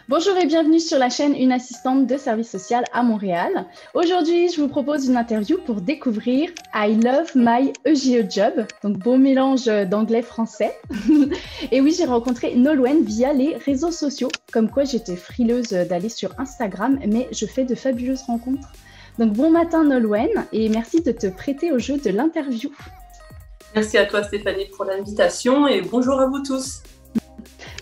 Bonjour et bienvenue sur la chaîne Une assistante de service social à Montréal. Aujourd'hui, je vous propose une interview pour découvrir I Love My EGE Job, donc beau mélange d'anglais-français. Et oui, j'ai rencontré Nolwenn via les réseaux sociaux, comme quoi j'étais frileuse d'aller sur Instagram, mais je fais de fabuleuses rencontres. Donc bon matin Nolwenn et merci de te prêter au jeu de l'interview. Merci à toi Stéphanie pour l'invitation et bonjour à vous tous.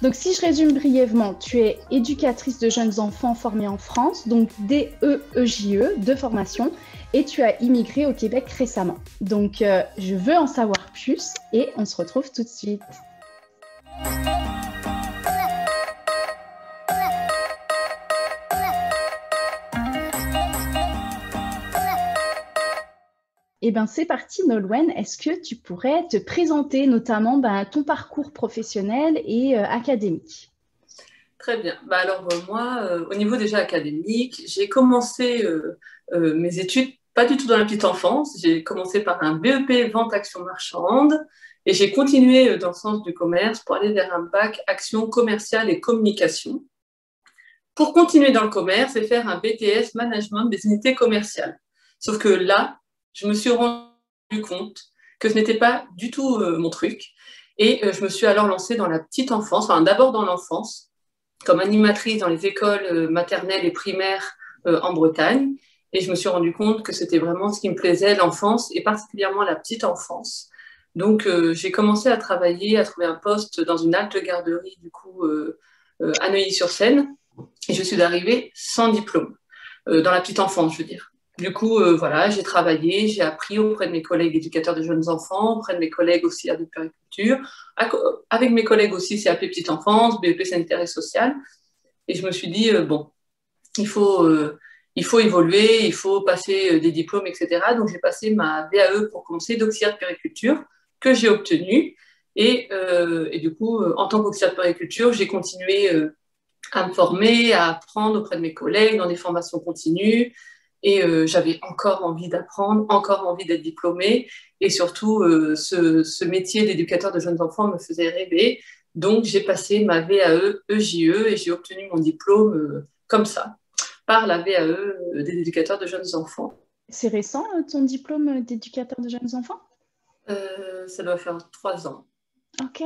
Donc, si je résume brièvement, tu es éducatrice de jeunes enfants formés en France, donc DEEJE de formation, et tu as immigré au Québec récemment. Donc, je veux en savoir plus et on se retrouve tout de suite. Eh bien, c'est parti, Nolwenn. Est-ce que tu pourrais te présenter notamment ton parcours professionnel et académique? Très bien. Alors moi, au niveau déjà académique, j'ai commencé mes études pas du tout dans la petite enfance. J'ai commencé par un BEP Vente Action Marchande et j'ai continué dans le sens du commerce pour aller vers un bac Action Commerciale et Communication pour continuer dans le commerce et faire un BTS Management des unités commerciales. Sauf que là, je me suis rendu compte que ce n'était pas du tout mon truc. Et je me suis alors lancée dans la petite enfance, enfin d'abord dans l'enfance, comme animatrice dans les écoles maternelles et primaires en Bretagne. Et je me suis rendu compte que c'était vraiment ce qui me plaisait, l'enfance, et particulièrement la petite enfance. Donc j'ai commencé à travailler, à trouver un poste dans une halte garderie, du coup, à Neuilly-sur-Seine. Et je suis arrivée sans diplôme, dans la petite enfance, je veux dire. Du coup, voilà, j'ai travaillé, j'ai appris auprès de mes collègues éducateurs de jeunes enfants, auprès de mes collègues aussi à de puériculture, avec mes collègues aussi CAP Petite Enfance, BEP Sanitaire et Social. Et je me suis dit, bon, il faut évoluer, il faut passer des diplômes, etc. Donc, j'ai passé ma VAE pour commencer d'auxiliaire de puériculture, que j'ai obtenue. Et du coup, en tant qu'auxiliaire de puériculture, j'ai continué à me former, à apprendre auprès de mes collègues dans des formations continues. Et j'avais encore envie d'apprendre, encore envie d'être diplômée. Et surtout, ce métier d'éducateur de jeunes enfants me faisait rêver. Donc, j'ai passé ma VAE EJE et j'ai obtenu mon diplôme comme ça, par la VAE des éducateurs de jeunes enfants. C'est récent, ton diplôme d'éducateur de jeunes enfants? Ça doit faire 3 ans. Ok.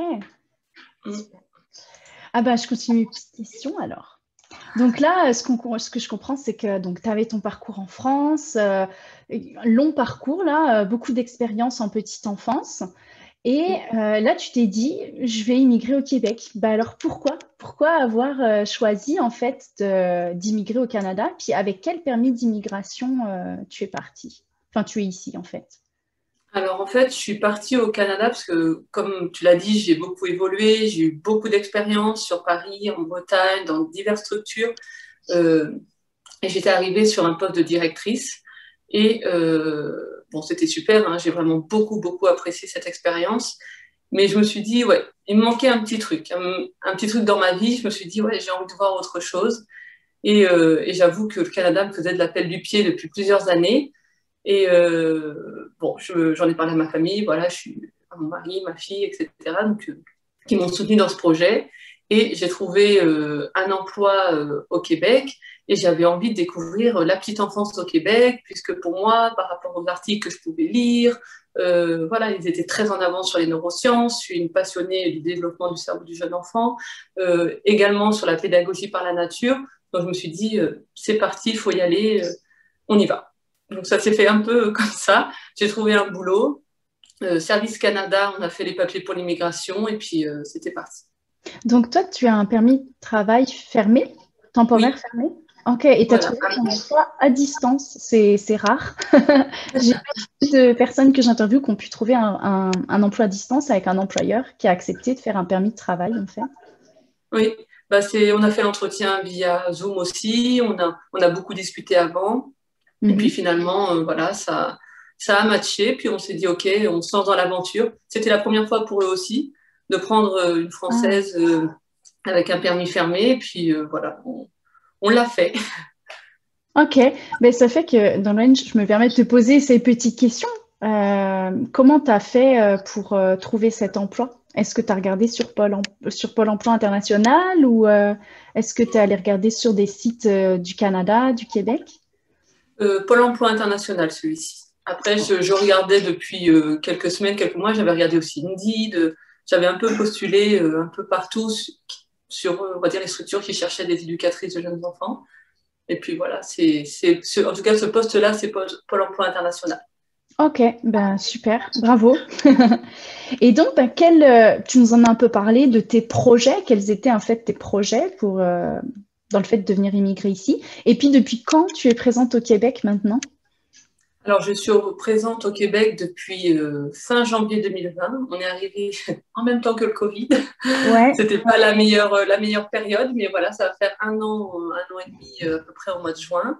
Ah bah, je continue une petite question alors. Donc là, ce que je comprends, c'est que tu avais ton parcours en France, long parcours, là, beaucoup d'expérience en petite enfance. Et là, tu t'es dit, je vais immigrer au Québec. Bah alors pourquoi? Pourquoi avoir choisi en fait d'immigrer au Canada? Puis avec quel permis d'immigration tu es partie? Enfin, tu es ici en fait. Alors en fait, je suis partie au Canada parce que, comme tu l'as dit, j'ai beaucoup évolué, j'ai eu beaucoup d'expérience sur Paris, en Bretagne, dans diverses structures. Euh, et j'étais arrivée sur un poste de directrice. Et bon, c'était super, hein, j'ai vraiment beaucoup, beaucoup apprécié cette expérience. Mais je me suis dit, ouais, il me manquait un petit truc, un petit truc dans ma vie. Je me suis dit, ouais, j'ai envie de voir autre chose. Et j'avoue que le Canada me faisait de la pelle du pied depuis plusieurs années. Et bon, j'en ai parlé à ma famille, voilà, je suis à mon mari, ma fille, etc., donc, qui m'ont soutenu dans ce projet. Et j'ai trouvé un emploi au Québec et j'avais envie de découvrir la petite enfance au Québec, puisque pour moi, par rapport aux articles que je pouvais lire, voilà, ils étaient très en avance sur les neurosciences. Je suis une passionnée du développement du cerveau du jeune enfant, également sur la pédagogie par la nature. Donc je me suis dit, c'est parti, il faut y aller, on y va. Donc ça s'est fait un peu comme ça. J'ai trouvé un boulot. Service Canada, on a fait les papiers pour l'immigration et puis c'était parti. Donc toi, tu as un permis de travail fermé, temporaire Oui, fermé? Ok, et tu as voilà. trouvé ton emploi à distance, c'est rare. J'ai pas de personnes que j'interviewe qui ont pu trouver un emploi à distance avec un employeur qui a accepté de faire un permis de travail, en fait. Oui, on a fait l'entretien via Zoom aussi. On a beaucoup discuté avant. Et puis Mhm. finalement, voilà, ça a matché. Puis on s'est dit, OK, on se lance dans l'aventure. C'était la première fois pour eux aussi de prendre une Ah, Française avec un permis fermé. Et puis voilà, on l'a fait. ok, mais ça fait que dans le je me permets de te poser ces petites questions. Comment tu as fait pour trouver cet emploi? Est-ce que tu as regardé sur sur Pôle emploi international ou est-ce que tu es allé regarder sur des sites du Canada, du Québec? Pôle emploi international, celui-ci. Après, je regardais depuis quelques semaines, quelques mois, j'avais regardé aussi Indeed, j'avais un peu postulé un peu partout sur, on va dire, les structures qui cherchaient des éducatrices de jeunes enfants. Et puis voilà, en tout cas, ce poste-là, c'est Pôle emploi international. Ok, ben super, bravo. Et donc, ben, tu nous en as un peu parlé de tes projets. Quels étaient en fait tes projets pour, dans le fait de devenir immigré ici? Et puis, depuis quand tu es présente au Québec maintenant? Alors, je suis présente au Québec depuis fin janvier 2020. On est arrivé en même temps que le Covid. Ouais, C'était pas la meilleure période, mais voilà, ça va faire un an et demi à peu près au mois de juin.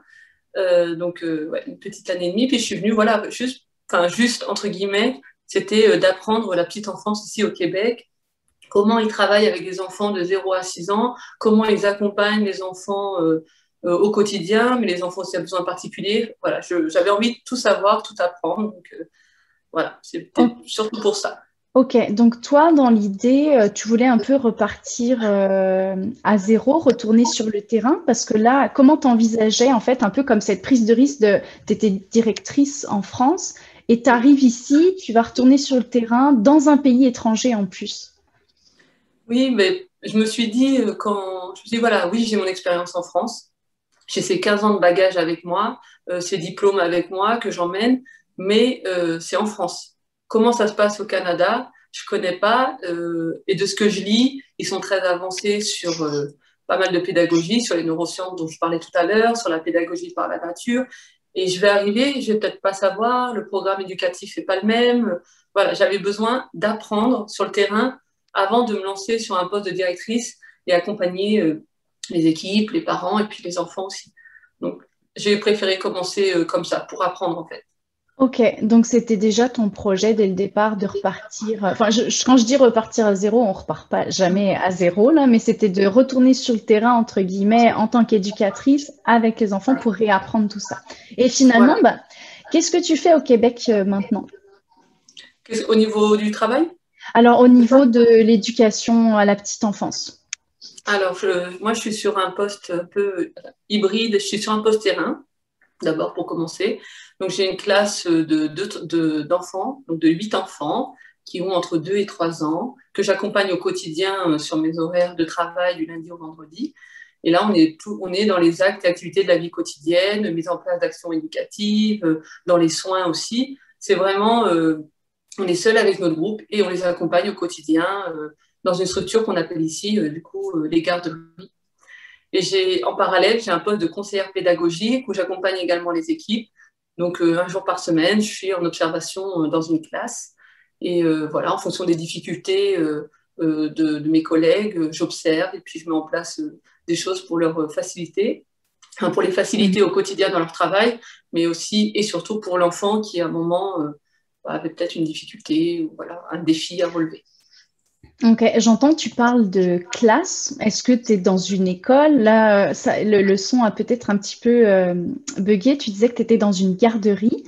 Ouais, une petite année et demie. Puis je suis venue, voilà, juste entre guillemets, c'était d'apprendre la petite enfance ici au Québec, comment ils travaillent avec des enfants de 0 à 6 ans, comment ils accompagnent les enfants au quotidien, mais les enfants aussi à besoins particuliers. Voilà, j'avais envie de tout savoir, tout apprendre. Voilà, c'était o- surtout pour ça. ok. Donc, toi, dans l'idée, tu voulais un peu repartir à zéro, retourner sur le terrain, parce que là, comment t'envisageais en fait un peu comme cette prise de risque de, t'étais directrice en France et tu arrives ici, tu vas retourner sur le terrain dans un pays étranger en plus. Oui, mais je me suis dit, je me suis dit, voilà, oui, j'ai mon expérience en France. J'ai ces 15 ans de bagages avec moi, ces diplômes avec moi que j'emmène, mais c'est en France. Comment ça se passe au Canada? Je connais pas. Et de ce que je lis, ils sont très avancés sur pas mal de pédagogie, sur les neurosciences dont je parlais tout à l'heure, sur la pédagogie par la nature. Et je vais arriver, je vais peut-être pas savoir, le programme éducatif n'est pas le même. Voilà, j'avais besoin d'apprendre sur le terrain avant de me lancer sur un poste de directrice et accompagner les équipes, les parents et puis les enfants aussi. Donc, j'ai préféré commencer comme ça pour apprendre en fait. Ok, donc c'était déjà ton projet dès le départ de repartir. Enfin, quand je dis repartir à zéro, on repart pas jamais à zéro là, mais c'était de retourner sur le terrain entre guillemets en tant qu'éducatrice avec les enfants pour réapprendre tout ça. Et finalement, Voilà. bah, qu'est-ce que tu fais au Québec maintenant? Au niveau du travail, Alors au c'est ça? niveau de l'éducation à la petite enfance. Alors, moi, je suis sur un poste un peu hybride. Je suis sur un poste terrain, d'abord pour commencer. Donc, j'ai une classe d'enfants, donc de 8 enfants, qui ont entre 2 et 3 ans, que j'accompagne au quotidien sur mes horaires de travail du lundi au vendredi. Et là, on est dans les actes et activités de la vie quotidienne, mise en place d'actions éducatives, dans les soins aussi. C'est vraiment, on est seul avec notre groupe et on les accompagne au quotidien dans une structure qu'on appelle ici, du coup, les garderies. Et en parallèle, j'ai un poste de conseillère pédagogique où j'accompagne également les équipes. Donc, un jour par semaine, je suis en observation dans une classe. Et voilà, en fonction des difficultés de mes collègues, j'observe et puis je mets en place des choses pour leur faciliter, enfin, pour les faciliter au quotidien dans leur travail, mais aussi et surtout pour l'enfant qui, à un moment, avait peut-être une difficulté ou voilà, un défi à relever. Ok, j'entends que tu parles de classe. Est-ce que tu es dans une école? Là, le son a peut-être un petit peu bugué. Tu disais que tu étais dans une garderie.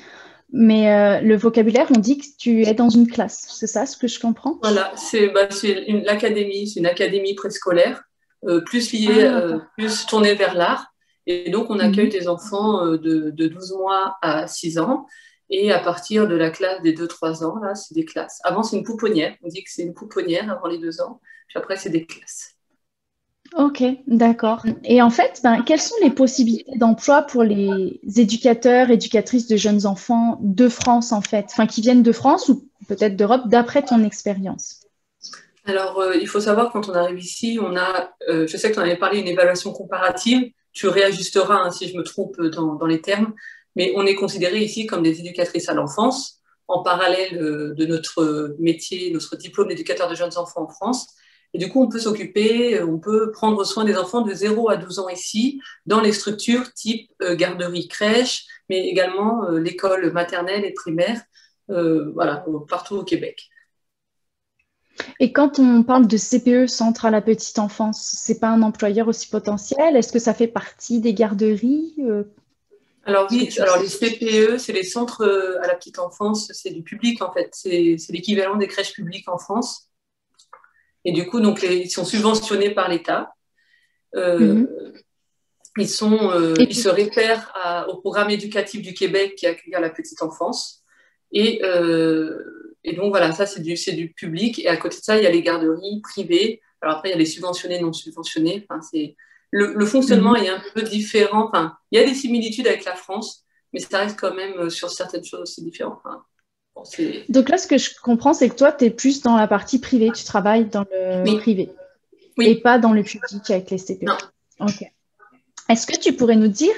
Mais le vocabulaire, on dit que tu es dans une classe. C'est ça ce que je comprends? Voilà, l'académie, c'est une académie préscolaire, plus liée, Ah, d'accord. plus tournée vers l'art. Et donc, on accueille Mhm. des enfants de 12 mois à 6 ans. Et à partir de la classe des 2 3 ans, là, c'est des classes. Avant, c'est une pouponnière. On dit que c'est une pouponnière avant les 2 ans. Puis après, c'est des classes. Ok, d'accord. Et en fait, ben, quelles sont les possibilités d'emploi pour les éducateurs, éducatrices de jeunes enfants de France, en fait, enfin, qui viennent de France ou peut-être d'Europe, d'après ton expérience? Alors, il faut savoir, quand on arrive ici, je sais que tu en avais parlé, une évaluation comparative. Tu réajusteras hein, si je me trompe dans les termes, mais on est considéré ici comme des éducatrices à l'enfance, en parallèle de notre métier, notre diplôme d'éducateur de jeunes enfants en France. Et du coup, on peut s'occuper, on peut prendre soin des enfants de 0 à 12 ans ici, dans les structures type garderie, crèche, mais également l'école maternelle et primaire, voilà, partout au Québec. Et quand on parle de CPE, Centre à la petite enfance, c'est pas un employeur aussi potentiel? Est-ce que ça fait partie des garderies? Alors Est-ce que oui, tu le alors sais? les CPE, c'est les centres à la petite enfance, c'est du public en fait, c'est l'équivalent des crèches publiques en France. Et du coup, donc, ils sont subventionnés par l'État. Mhm. Ils se réfèrent au programme éducatif du Québec qui accueille la petite enfance. Et donc, voilà, ça, c'est du public. Et à côté de ça, il y a les garderies privées. Alors après, il y a les subventionnés, non subventionnés. Enfin, le fonctionnement Mhm. est un peu différent. Enfin, il y a des similitudes avec la France, mais ça reste quand même sur certaines choses aussi différentes. Enfin, bon, Donc là, ce que je comprends, c'est que toi, tu es plus dans la partie privée, tu travailles dans le oui, privé et oui, pas dans le public avec les CPE. non. Ok. Est-ce que tu pourrais nous dire,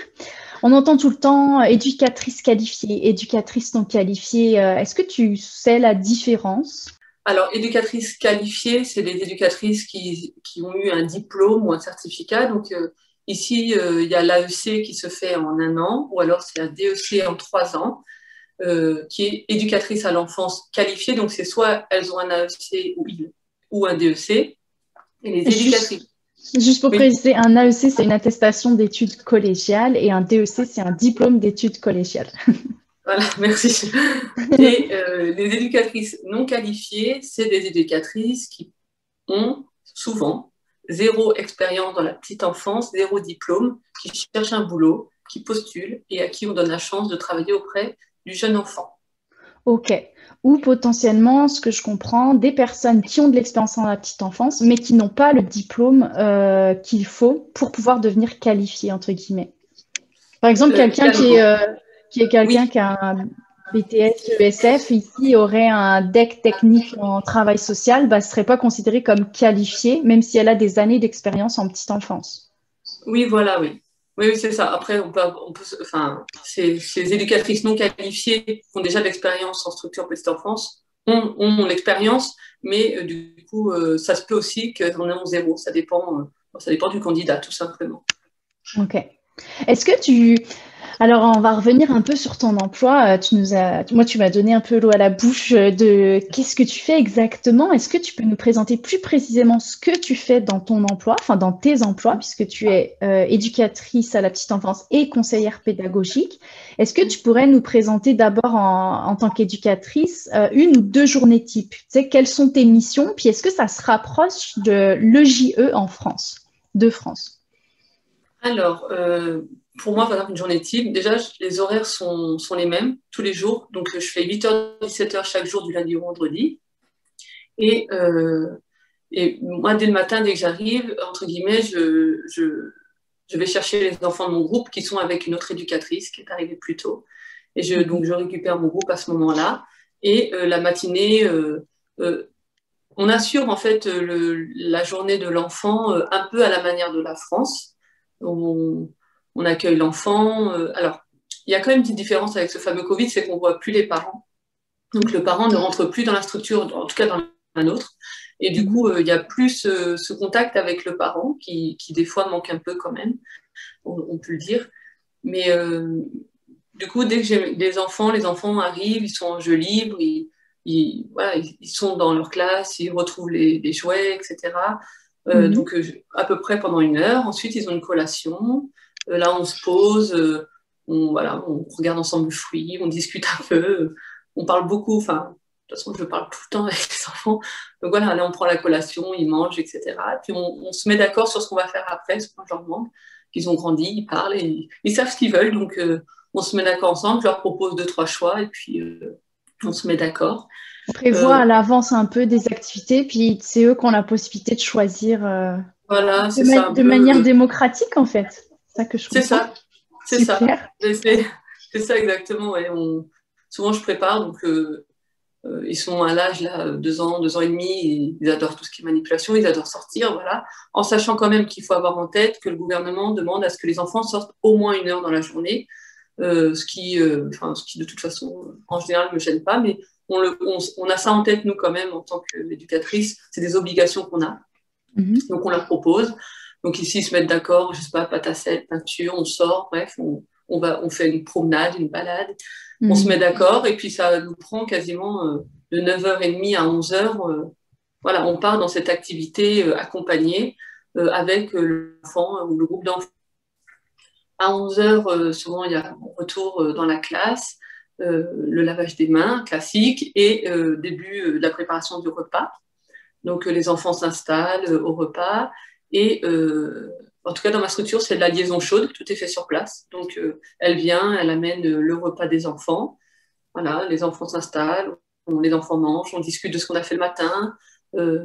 on entend tout le temps éducatrice qualifiée, éducatrice non qualifiée, est-ce que tu sais la différence? Alors, éducatrices qualifiées, c'est des éducatrices qui ont eu un diplôme ou un certificat. Donc, ici, il y a l'AEC qui se fait en 1 an, ou alors c'est un DEC en 3 ans, qui est éducatrice à l'enfance qualifiée. Donc, c'est soit elles ont un AEC ou un DEC. Et les Juste, éducatrices, juste pour oui, préciser, un AEC, c'est une attestation d'études collégiales et un DEC, c'est un diplôme d'études collégiales. voilà, merci. Et les éducatrices non qualifiées, c'est des éducatrices qui ont souvent zéro expérience dans la petite enfance, zéro diplôme, qui cherchent un boulot, qui postulent et à qui on donne la chance de travailler auprès du jeune enfant. Ok. Ou potentiellement, ce que je comprends, des personnes qui ont de l'expérience dans la petite enfance, mais qui n'ont pas le diplôme qu'il faut pour pouvoir devenir qualifié, entre guillemets. Par exemple, quelqu'un Également, qui est quelqu'un oui, qui a un BTS ESF, ici, aurait un DEC technique en travail social, bah, ne serait pas considéré comme qualifié, même si elle a des années d'expérience en petite enfance. oui, voilà, oui. Oui, oui, c'est ça. Après, enfin, ces éducatrices non qualifiées qui ont déjà de l'expérience en structure petite enfance ont l'expérience, mais du coup, ça se peut aussi qu'on ait en zéro. Ça dépend du candidat, tout simplement. Ok. Est-ce que tu, Alors, on va revenir un peu sur ton emploi. Moi, tu m'as donné un peu l'eau à la bouche de qu'est-ce que tu fais exactement. Est-ce que tu peux nous présenter plus précisément ce que tu fais dans ton emploi, enfin dans tes emplois, puisque tu es éducatrice à la petite enfance et conseillère pédagogique. Est-ce que tu pourrais nous présenter d'abord en tant qu'éducatrice 1 ou 2 journées type? Tu sais, quelles sont tes missions? Puis est-ce que ça se rapproche de l'EJE en France, de France? Alors, pour moi, par exemple, une journée type, déjà, les horaires sont les mêmes tous les jours. Donc, je fais 8h, 17h chaque jour du lundi au vendredi. Et, euh, et moi, dès le matin, dès que j'arrive, entre guillemets, je vais chercher les enfants de mon groupe qui sont avec une autre éducatrice qui est arrivée plus tôt. Et donc, je récupère mon groupe à ce moment-là. Et la matinée, euh, on assure en fait la journée de l'enfant un peu à la manière de la France. On, on accueille l'enfant. Alors, il y a quand même une petite différence avec ce fameux Covid, c'est qu'on ne voit plus les parents. Donc, le parent ne rentre plus dans la structure, en tout cas dans la nôtre. Et du coup, il y a plus ce contact avec le parent qui, des fois manque un peu quand même, on peut le dire. Mais du coup, dès que j'ai des enfants, les enfants arrivent, ils sont en jeu libre, voilà, ils sont dans leur classe, ils retrouvent les jouets, etc. Mhm. Donc, à peu près pendant 1 heure. Ensuite, ils ont une collation. Là, on se pose, voilà, on regarde ensemble le fruit, on discute un peu, on parle beaucoup. Enfin, de toute façon, je parle tout le temps avec les enfants. Donc voilà, là, on prend la collation, ils mangent, etc. Puis on se met d'accord sur ce qu'on va faire après, ce qu'on leur demande. Ils ont grandi, ils parlent, et ils savent ce qu'ils veulent. Donc, on se met d'accord ensemble, je leur propose 2, 3 choix et puis on se met d'accord. On prévoit Euh, à l'avance un peu des activités, puis c'est eux qui ont la possibilité de choisir voilà, c'est ça un de peu. manière démocratique, en fait. C'est ça que je C'est comprends. ça, c'est ça. Super. C'est ça exactement. Ouais. Souvent, je prépare, donc ils sont à l'âge, là, 2 ans, 2 ans et demi, ils adorent tout ce qui est manipulation, ils adorent sortir, voilà, en sachant quand même qu'il faut avoir en tête que le gouvernement demande à ce que les enfants sortent au moins 1 heure dans la journée, ce qui de toute façon, en général, ne me gêne pas, mais on a ça en tête, nous, quand même, en tant qu'éducatrice, c'est des obligations qu'on a, Mhm. donc on leur propose. Donc ici, ils se mettent d'accord, je sais pas, pâte à sel, peinture, on sort, bref, on fait une promenade, une balade, on se met Mhm. d'accord, et puis ça nous prend quasiment de 9h30 à 11h. Voilà, on part dans cette activité accompagnée avec l'enfant ou le groupe d'enfants. À 11h, souvent, il y a un retour dans la classe, le lavage des mains classique et début de la préparation du repas. Donc, les enfants s'installent au repas et en tout cas, dans ma structure, c'est de la liaison chaude, tout est fait sur place. Donc, elle vient, elle amène le repas des enfants. Voilà, les enfants s'installent, les enfants mangent, on discute de ce qu'on a fait le matin, euh,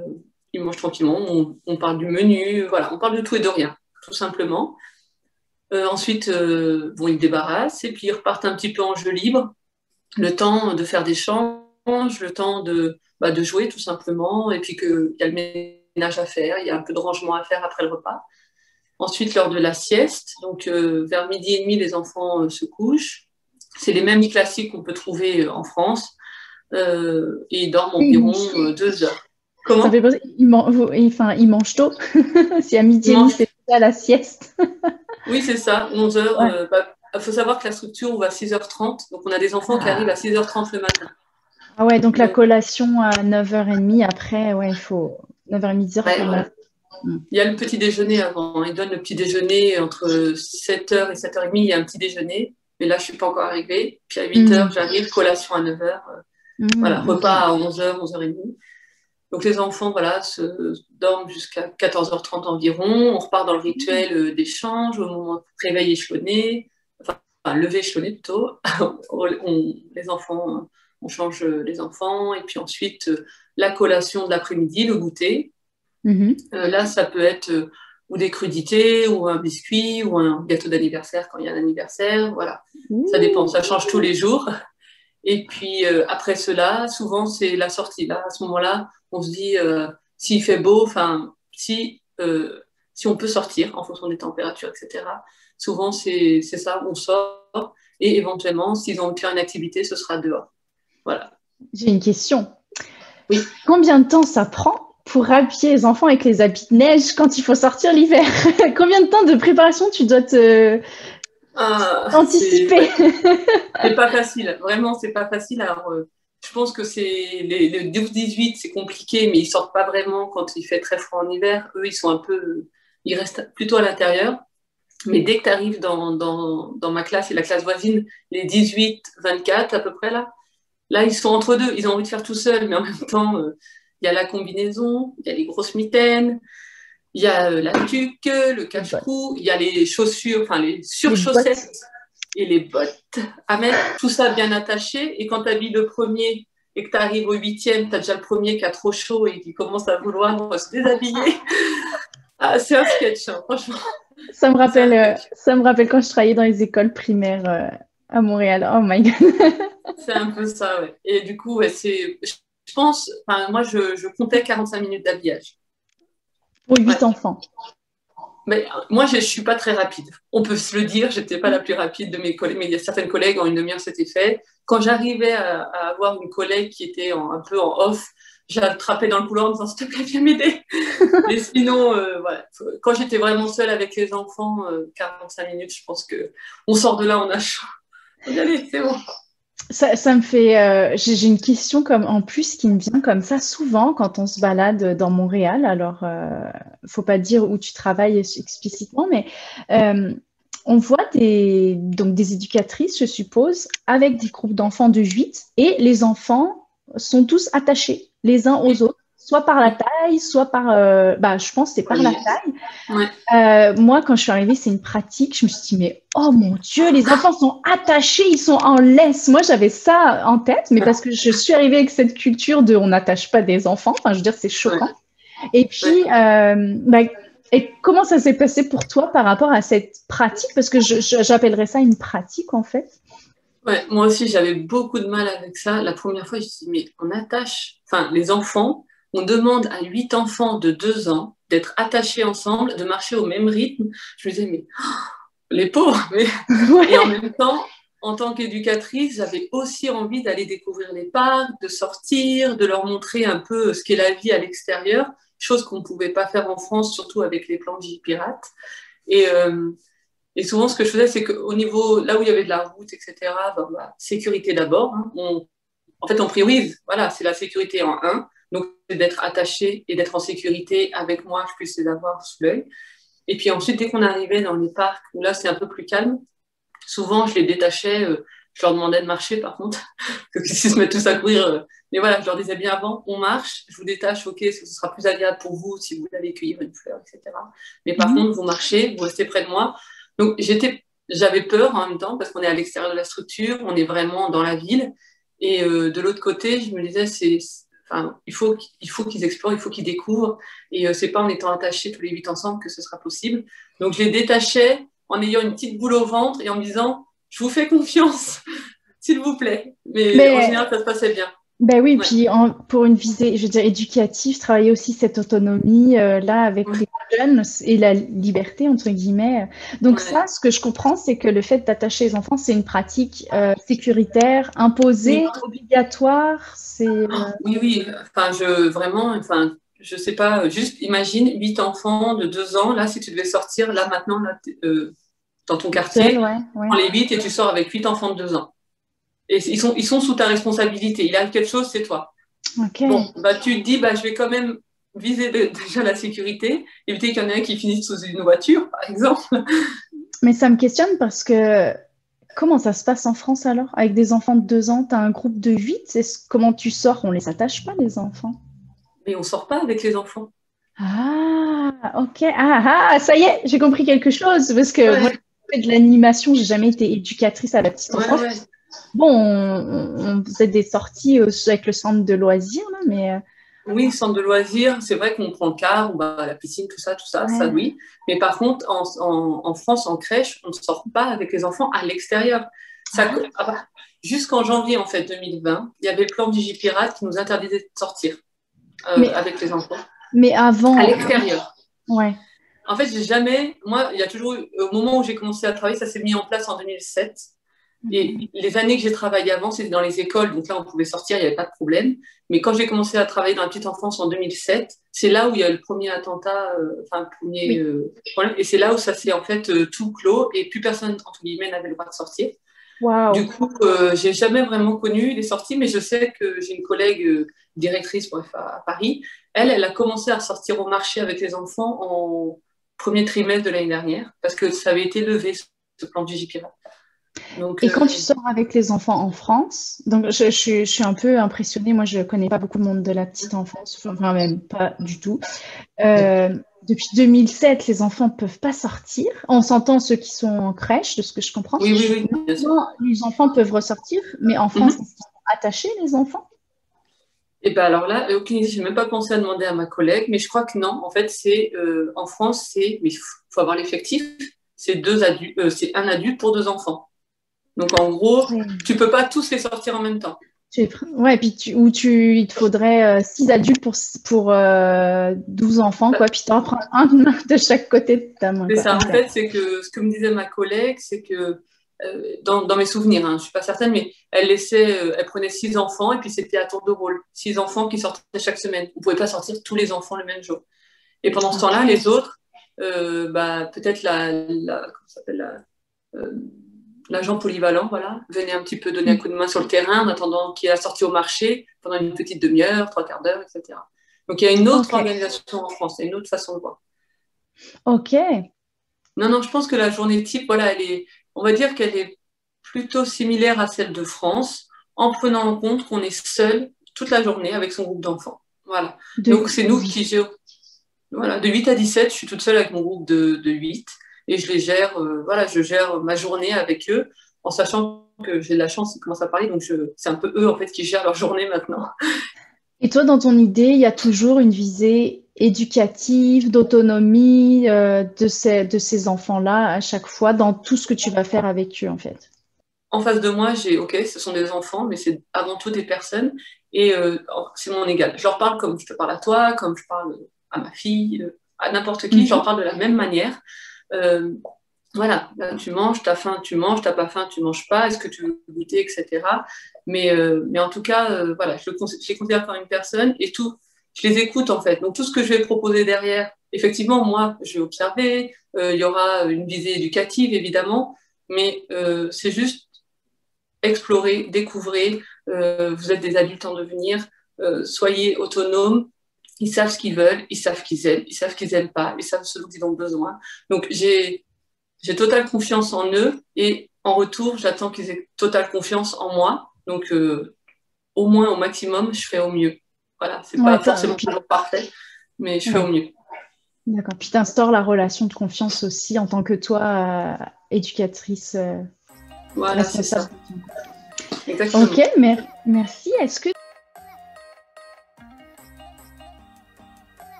ils mangent tranquillement, on parle du menu, voilà, on parle de tout et de rien, tout simplement. Ensuite, bon, ils débarrassent et puis ils repartent un petit peu en jeu libre, le temps de faire des échanges, le temps de jouer tout simplement, et puis qu'il y a le ménage à faire, il y a un peu de rangement à faire après le repas. Ensuite, l'heure de la sieste, donc vers midi et demi, les enfants se couchent. C'est les mêmes lits classiques qu'on peut trouver en France, et ils dorment environ 2 heures. Ça Comment? fait penser, ils mangent tôt. Si à Ils midi et demi, mangent. c'est déjà la sieste. Oui, c'est ça, 11 heures. Ouais. Il faut savoir que la structure ouvre à 6h30, donc on a des enfants qui arrivent à 6h30 le matin. Ah ouais, donc la Donc, collation à 9h30, après, ouais, il faut 9h30, 10h, faut ouais, manger. Mm. il y a le petit déjeuner avant. Ils donnent le petit déjeuner entre 7h et 7h30, il y a un petit déjeuner. Mais là, je ne suis pas encore arrivée. Puis à 8h, Mm. j'arrive, collation à 9h. Voilà, Mm, repas ok. à 11h, 11h30. Donc les enfants, voilà, dorment jusqu'à 14h30 environ. On repart dans le rituel d'échange, au moment de réveil échelonné, enfin lever échelonné plutôt. Les enfants, on change les enfants. Et puis ensuite, la collation de l'après-midi, le goûter. Mhm. Là, ça peut être ou des crudités, ou un biscuit, ou un gâteau d'anniversaire quand il y a un anniversaire. Voilà, ça dépend, Ouh. ça change tous les jours. Et puis après cela, souvent c'est la sortie. Là, à ce moment-là, on se dit s'il fait beau, enfin si on peut sortir en fonction des températures, etc. Souvent c'est ça, on sort et éventuellement, s'ils ont envie de faire une activité, ce sera dehors. Voilà. J'ai une question. Oui. Combien de temps ça prend pour habiller les enfants avec les habits de neige quand il faut sortir l'hiver? Combien de temps de préparation tu dois te Ah, c'est anticiper? ouais, c'est pas facile. Vraiment, c'est pas facile. Alors, je pense que c'est les 12-18, c'est compliqué, mais ils sortent pas vraiment quand il fait très froid en hiver. Eux, ils sont un peu, ils restent plutôt à l'intérieur. Mais dès que tu arrives dans ma classe et la classe voisine, les 18-24 à peu près là, ils sont entre deux. Ils ont envie de faire tout seuls, mais en même temps, il y a la combinaison, il y a les grosses mitaines, il y a la tuque, le Les bottes. cache-cou, il y a les chaussures, enfin les Les surchaussettes bottes. et les bottes à mettre, tout ça bien attaché. Et quand tu habilles le premier et que tu arrives au huitième, tu as déjà le premier qui a trop chaud et qui commence à vouloir se déshabiller. Ah, c'est un sketch, hein, franchement. C'est un sketch. Ça me rappelle quand je travaillais dans les écoles primaires à Montréal. Oh my God. C'est un peu ça, ouais. Et du coup, ouais, je pense, enfin, moi, je comptais 45 minutes d'habillage. Pour 8 Ouais. enfants. Mais moi, je ne suis pas très rapide. On peut se le dire, je n'étais pas la plus rapide de mes collègues, mais il y a certaines collègues, en une demi-heure, c'était fait. Quand j'arrivais à avoir une collègue qui était un peu en off, j'attrapais dans le couloir en disant, s'il te plaît, viens m'aider. Mais sinon, voilà. Quand j'étais vraiment seule avec les enfants, 45 minutes, je pense qu'on sort de là, on a chaud. Allez, c'est bon. Ça me fait. J'ai une question comme en plus qui me vient comme ça souvent quand on se balade dans Montréal. Alors, faut pas dire où tu travailles explicitement, mais euh, on voit donc des éducatrices, je suppose, avec des groupes d'enfants de 8 et les enfants sont tous attachés les uns aux Oui, autres, soit par la oui. taille, soit par. Bah, je pense que c'est par la Oui. taille. Ouais. Moi, quand je suis arrivée, c'est une pratique. Je me suis dit, mais oh mon Dieu, les enfants sont attachés, ils sont en laisse. Moi, j'avais ça en tête, mais parce que je suis arrivée avec cette culture de on n'attache pas des enfants. Enfin, je veux dire, c'est Ouais. choquant. Et puis, Ouais. bah, et comment ça s'est passé pour toi par rapport à cette pratique? Parce que j'appellerais ça une pratique, en fait. Ouais, moi aussi, j'avais beaucoup de mal avec ça. La première fois, je me suis dit, mais on attache, enfin, les enfants, on demande à 8 enfants de 2 ans d'être attachés ensemble, de marcher au même rythme. Je me disais, mais les pauvres, mais... Et en Ouais. même temps, en tant qu'éducatrice, j'avais aussi envie d'aller découvrir les parcs, de sortir, de leur montrer un peu ce qu'est la vie à l'extérieur, chose qu'on ne pouvait pas faire en France, surtout avec les plans J-Pirates. Et, et souvent, ce que je faisais, c'est qu'au niveau, là où il y avait de la route, etc., ben, bah, sécurité d'abord. Hein, en fait, on priorise. Voilà, c'est la sécurité en un. Donc, c'est d'être attaché et d'être en sécurité avec moi, je puisse les avoir sous l'œil. Et puis ensuite, dès qu'on arrivait dans les parcs, où là, c'est un peu plus calme, souvent, je les détachais, Je leur demandais de marcher, par contre, parce que s'ils se mettent tous à courir. Mais voilà, je leur disais bien avant, on marche, je vous détache, ok, ce sera plus agréable pour vous si vous allez cueillir une fleur, etc. Mais par contre, vous marchez, vous restez près de moi. Donc, j'avais peur en même temps, parce qu'on est à l'extérieur de la structure, on est vraiment dans la ville. Et de l'autre côté, je me disais, il faut qu'ils explorent, il faut qu'ils découvrent. Et c'est pas en étant attachés tous les 8 ensemble que ce sera possible. Donc, je les détachais en ayant une petite boule au ventre et en me disant, je vous fais confiance, s'il vous plaît. Mais en Mais général, ça se passait bien. ben oui, Ouais. puis pour une visée, je veux dire, éducative, travailler aussi cette autonomie là avec Ouais. les jeunes et la liberté, entre guillemets. Donc Ouais. ça, ce que je comprends, c'est que le fait d'attacher les enfants, c'est une pratique sécuritaire, imposée, Oui. obligatoire. C'est Oui, oui. Je sais pas, juste imagine 8 enfants de 2 ans. Là, si tu devais sortir, là, maintenant, là, dans ton seul, quartier, ouais, tu ouais. prends les 8 et tu sors avec 8 enfants de 2 ans. Et ils sont sous ta responsabilité. Il arrive quelque chose, c'est toi. Ok. Bon, bah, tu te dis, bah, je vais quand même viser déjà la sécurité, éviter qu'il y en ait un qui finisse sous une voiture, par exemple. Mais ça me questionne parce que comment ça se passe en France alors? Avec des enfants de 2 ans, tu as un groupe de 8, comment tu sors? On les attache pas, les enfants. Mais on sort pas avec les enfants. Ah, ok. Ça y est, j'ai compris quelque chose. Parce que moi, Ouais, j'ai fait de l'animation, j'ai jamais été éducatrice à la petite ouais, enfance. ouais. Bon, on faisait des sorties avec le centre de loisirs, là, mais Oui, centre de loisirs, c'est vrai qu'on prend le car, ou bah, la piscine, ça ouais. oui. Mais par contre, en France, en crèche, on ne sort pas avec les enfants à l'extérieur. Ah, Jusqu'en janvier en fait 2020, il y avait le plan Vigipirate qui nous interdisait de sortir mais, avec les enfants mais à avant, l'extérieur. ouais. En fait, moi, il y a toujours eu, au moment où j'ai commencé à travailler, ça s'est mis en place en 2007. Et les années que j'ai travaillé avant, c'était dans les écoles, donc là, on pouvait sortir, il n'y avait pas de problème. Mais quand j'ai commencé à travailler dans la petite enfance en 2007, c'est là où il y a eu le premier attentat, le premier Oui. problème, et c'est là où ça s'est en fait tout clos, et plus personne, entre guillemets, n'avait le droit de sortir. Du Waouh. coup, j'ai jamais vraiment connu les sorties, mais je sais que j'ai une collègue directrice bref, à Paris. Elle a commencé à sortir au marché avec les enfants en premier trimestre de l'année dernière, parce que ça avait été levé, ce plan du Vigipirate. Donc, Et quand tu sors avec les enfants en France, donc je suis un peu impressionnée, moi je connais pas beaucoup de monde de la petite enfance, enfin même pas du tout. Depuis 2007, les enfants ne peuvent pas sortir. On s'entend ceux qui sont en crèche, de ce que je comprends. oui, oui, oui, bien sûr. Maintenant, les enfants peuvent ressortir, mais en France, Mhm. est-ce qu'ils sont attachés, les enfants? Et ben alors là, aucune idée, j'ai même pas pensé à demander à ma collègue, mais je crois que non. En fait, c'est en France, mais faut avoir l'effectif. C'est deux adultes, c'est un adulte pour 2 enfants. Donc en gros, Oui. tu peux pas tous les sortir en même temps. Ouais, puis il te faudrait 6 adultes pour 12 enfants, Bah, quoi. Puis t'en prends un de chaque côté de ta main, c'est quoi. ça. En Ok. fait, c'est que ce que me disait ma collègue, c'est que dans mes souvenirs, hein, je suis pas certaine, mais elle prenait 6 enfants et puis c'était à tour de rôle. 6 enfants qui sortaient chaque semaine. Vous pouvez pas sortir tous les enfants le même jour. Et pendant ce temps-là, Ok. les autres, peut-être comment ça s'appelle, euh, l'agent polyvalent, voilà, venait un petit peu donner un coup de main sur le terrain en attendant qu'il ait la sortie au marché pendant une petite demi-heure, 3/4 d'heure, etc. Donc il y a une autre Ok. organisation en France, il y a une autre façon de voir. Ok. Non, non, je pense que la journée type, voilà, on va dire qu'elle est plutôt similaire à celle de France, en prenant en compte qu'on est seul toute la journée avec son groupe d'enfants. Voilà. Donc c'est De nous 8. qui gérons. Voilà, de 8 à 17, je suis toute seule avec mon groupe de 8 et je les gère, voilà, je gère ma journée avec eux en sachant que j'ai de la chance, ils commencent à parler, donc c'est un peu eux en fait qui gèrent leur journée maintenant. Et toi, dans ton idée, il y a toujours une visée éducative, d'autonomie de ces enfants-là à chaque fois dans tout ce que tu vas faire avec eux, en fait. En face de moi, ok, ce sont des enfants, mais c'est avant tout des personnes et c'est mon égal. Je leur parle comme je te parle à toi, comme je parle à ma fille, à n'importe qui, je leur Mhm. parle de la même manière. Euh, Voilà, là, tu manges, t'as faim, tu manges, t'as pas faim, tu manges pas, est-ce que tu veux goûter, etc. Mais en tout cas, voilà, je les considère comme une personne et tout, je les écoute en fait. Donc tout ce que je vais proposer derrière, effectivement, moi, je vais observer, il y aura une visée éducative, évidemment, mais c'est juste explorer, découvrir, vous êtes des adultes en devenir, soyez autonomes, ils savent ce qu'ils veulent, ils savent qu'ils aiment pas, ils savent ce dont ils ont besoin. Donc j'ai totale confiance en eux et en retour, j'attends qu'ils aient totale confiance en moi. Donc, au moins, au maximum, je fais au mieux. Voilà, c'est Ouais, pas forcément toujours parfait, mais je fais au mieux. D'accord. Puis tu instaures la relation de confiance aussi en tant que toi, éducatrice Voilà, c'est ça. responsable. Exactement. Ok, merci. Est-ce que